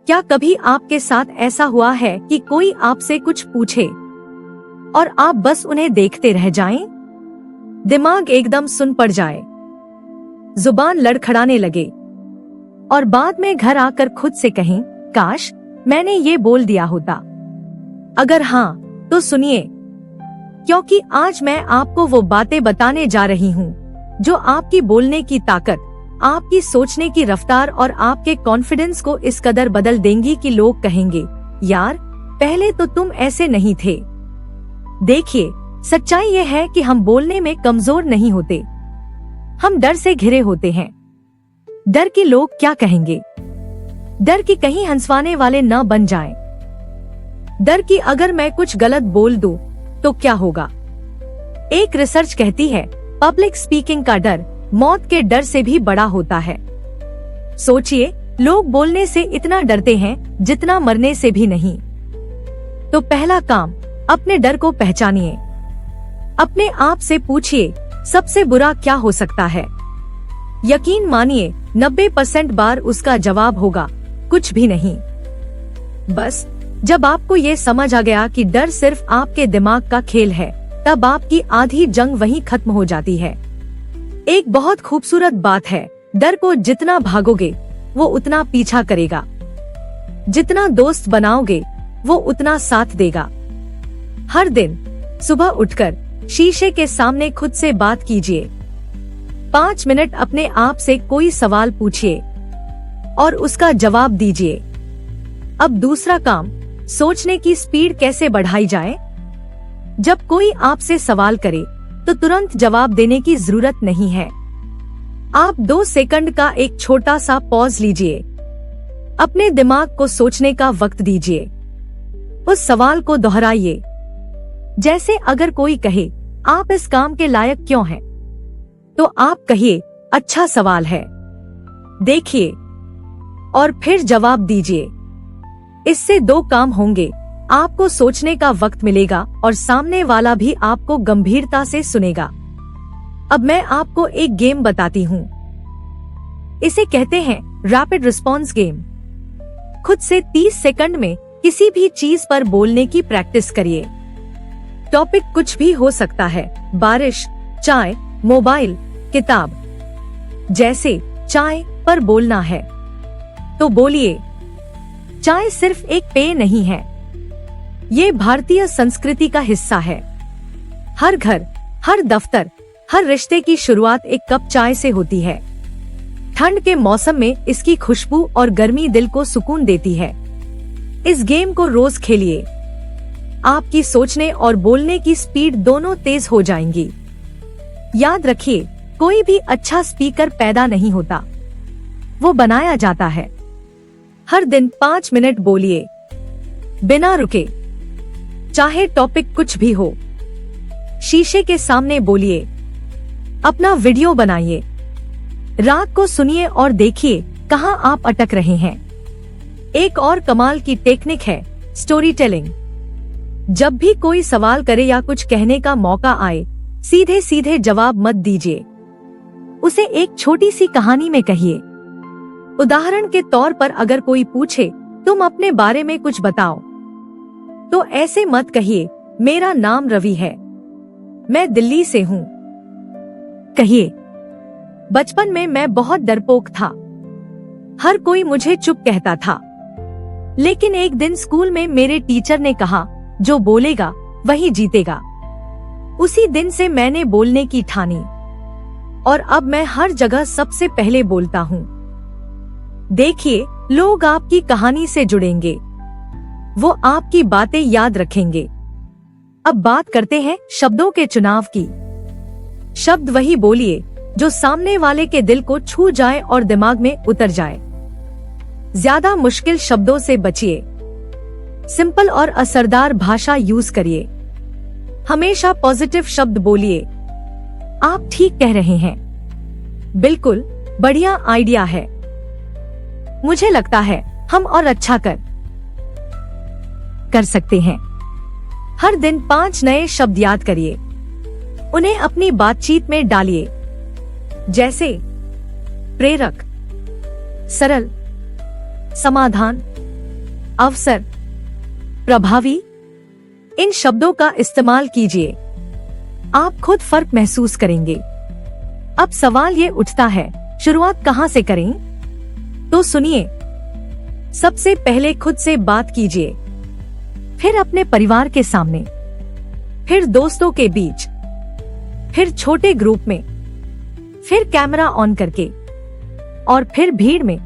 क्या कभी आपके साथ ऐसा हुआ है कि कोई आपसे कुछ पूछे और आप बस उन्हें देखते रह जाएं? दिमाग एकदम सुन पड़ जाए, जुबान लड़खड़ाने लगे और बाद में घर आकर खुद से कहें, काश मैंने ये बोल दिया होता। अगर हाँ, तो सुनिए, क्योंकि आज मैं आपको वो बातें बताने जा रही हूँ जो आपकी बोलने की ताकत, आपकी सोचने की रफ्तार और आपके कॉन्फिडेंस को इस कदर बदल देंगी कि लोग कहेंगे, यार पहले तो तुम ऐसे नहीं थे। देखिए, सच्चाई ये है कि हम बोलने में कमजोर नहीं होते, हम डर से घिरे होते हैं। डर कि लोग क्या कहेंगे, डर कि कहीं हंसवाने वाले न बन जाएं, डर कि अगर मैं कुछ गलत बोल दूं तो क्या होगा। एक रिसर्च कहती है, पब्लिक स्पीकिंग का डर मौत के डर से भी बड़ा होता है। सोचिए, लोग बोलने से इतना डरते हैं जितना मरने से भी नहीं। तो पहला काम, अपने डर को पहचानिए। अपने आप से पूछिए, सबसे बुरा क्या हो सकता है। यकीन मानिए, 90% बार उसका जवाब होगा, कुछ भी नहीं। बस जब आपको ये समझ आ गया कि डर सिर्फ आपके दिमाग का खेल है, तब आपकी आधी जंग वहीं खत्म हो जाती है। एक बहुत खूबसूरत बात है, डर को जितना भागोगे वो उतना पीछा करेगा, जितना दोस्त बनाओगे वो उतना साथ देगा। हर दिन सुबह उठकर शीशे के सामने खुद से बात कीजिए। 5 मिनट अपने आप से कोई सवाल पूछिए और उसका जवाब दीजिए। अब दूसरा काम, सोचने की स्पीड कैसे बढ़ाई जाए। जब कोई आपसे सवाल करे तो तुरंत जवाब देने की जरूरत नहीं है। आप 2 सेकंड का एक छोटा सा पॉज लीजिए, अपने दिमाग को सोचने का वक्त दीजिए। उस सवाल को दोहराइए। जैसे अगर कोई कहे, आप इस काम के लायक क्यों हैं? तो आप कहिए, अच्छा सवाल है, देखिए, और फिर जवाब दीजिए। इससे 2 काम होंगे, आपको सोचने का वक्त मिलेगा और सामने वाला भी आपको गंभीरता से सुनेगा। अब मैं आपको एक गेम बताती हूँ। इसे कहते हैं रैपिड रिस्पॉन्स गेम। खुद से 30 सेकंड में किसी भी चीज पर बोलने की प्रैक्टिस करिए। टॉपिक कुछ भी हो सकता है, बारिश, चाय, मोबाइल, किताब। जैसे चाय पर बोलना है तो बोलिए, चाय सिर्फ एक पेय नहीं है, ये भारतीय संस्कृति का हिस्सा है। हर घर, हर दफ्तर, हर रिश्ते की शुरुआत एक कप चाय से होती है। ठंड के मौसम में इसकी खुशबू और गर्मी दिल को सुकून देती है। इस गेम को रोज खेलिए, आपकी सोचने और बोलने की स्पीड दोनों तेज हो जाएंगी। याद रखिए, कोई भी अच्छा स्पीकर पैदा नहीं होता, वो बनाया जाता है। हर दिन 5 मिनट बोलिए, बिना रुके, चाहे टॉपिक कुछ भी हो। शीशे के सामने बोलिए, अपना वीडियो बनाइए, रात को सुनिए और देखिए कहां आप अटक रहे हैं। एक और कमाल की टेक्निक है स्टोरी टेलिंग। जब भी कोई सवाल करे या कुछ कहने का मौका आए, सीधे सीधे जवाब मत दीजिए, उसे एक छोटी सी कहानी में कहिए। उदाहरण के तौर पर अगर कोई पूछे, तुम अपने बारे में कुछ बताओ, तो ऐसे मत कहिए, मेरा नाम रवि है, मैं दिल्ली से हूँ। कहिए, बचपन में मैं बहुत डरपोक था, हर कोई मुझे चुप कहता था, लेकिन एक दिन स्कूल में मेरे टीचर ने कहा, जो बोलेगा वही जीतेगा। उसी दिन से मैंने बोलने की ठानी और अब मैं हर जगह सबसे पहले बोलता हूँ। देखिए, लोग आपकी कहानी से जुड़ेंगे, वो आपकी बातें याद रखेंगे। अब बात करते हैं शब्दों के चुनाव की। शब्द वही बोलिए जो सामने वाले के दिल को छू जाए और दिमाग में उतर जाए। ज्यादा मुश्किल शब्दों से बचिए, सिंपल और असरदार भाषा यूज करिए। हमेशा पॉजिटिव शब्द बोलिए, आप ठीक कह रहे हैं, बिल्कुल बढ़िया आइडिया है, मुझे लगता है हम और अच्छा कर सकते हैं। हर दिन 5 नए शब्द याद करिए, उन्हें अपनी बातचीत में डालिए, जैसे प्रेरक, सरल, समाधान, अवसर, प्रभावी, इन शब्दों का इस्तेमाल कीजिए। आप खुद फर्क महसूस करेंगे। अब सवाल ये उठता है, शुरुआत कहाँ से करें? तो सुनिए, सबसे पहले खुद से बात कीजिए, फिर अपने परिवार के सामने, फिर दोस्तों के बीच, फिर छोटे ग्रुप में, फिर कैमरा ऑन करके, और फिर भीड़ में।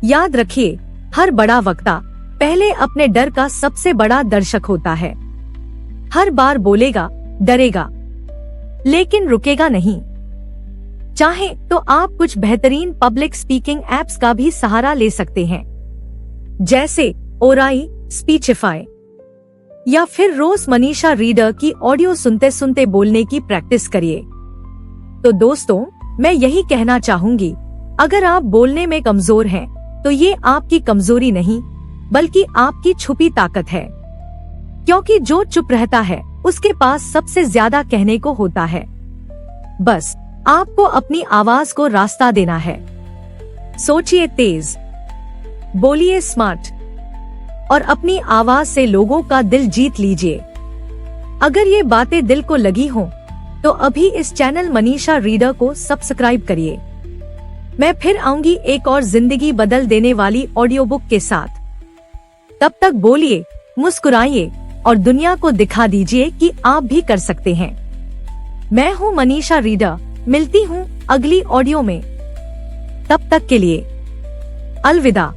याद रखिए, हर बड़ा वक्ता पहले अपने डर का सबसे बड़ा दर्शक होता है। हर बार बोलेगा, डरेगा, लेकिन रुकेगा नहीं। चाहे तो आप कुछ बेहतरीन पब्लिक स्पीकिंग एप्स का भी सहारा ले सकते हैं, जैसे ओराई, स्पीचिफाई, या फिर रोज मनीषा रीडर की ऑडियो सुनते सुनते बोलने की प्रैक्टिस करिए। तो दोस्तों, मैं यही कहना चाहूंगी, अगर आप बोलने में कमजोर हैं, तो ये आपकी कमजोरी नहीं, बल्कि आपकी छुपी ताकत है। क्योंकि जो चुप रहता है, उसके पास सबसे ज्यादा कहने को होता है। बस आपको अपनी आवाज को रास्ता देना है। सोचिए तेज, बोलिए स्मार्ट, और अपनी आवाज से लोगों का दिल जीत लीजिए। अगर ये बातें दिल को लगी हों, तो अभी इस चैनल मनीषा रीडर को सब्सक्राइब करिए। मैं फिर आऊंगी एक और जिंदगी बदल देने वाली ऑडियो बुक के साथ। तब तक बोलिए, मुस्कुराइए, और दुनिया को दिखा दीजिए कि आप भी कर सकते हैं। मैं हूँ मनीषा रीडर, मिलती हूँ अगली ऑडियो में। तब तक के लिए अलविदा।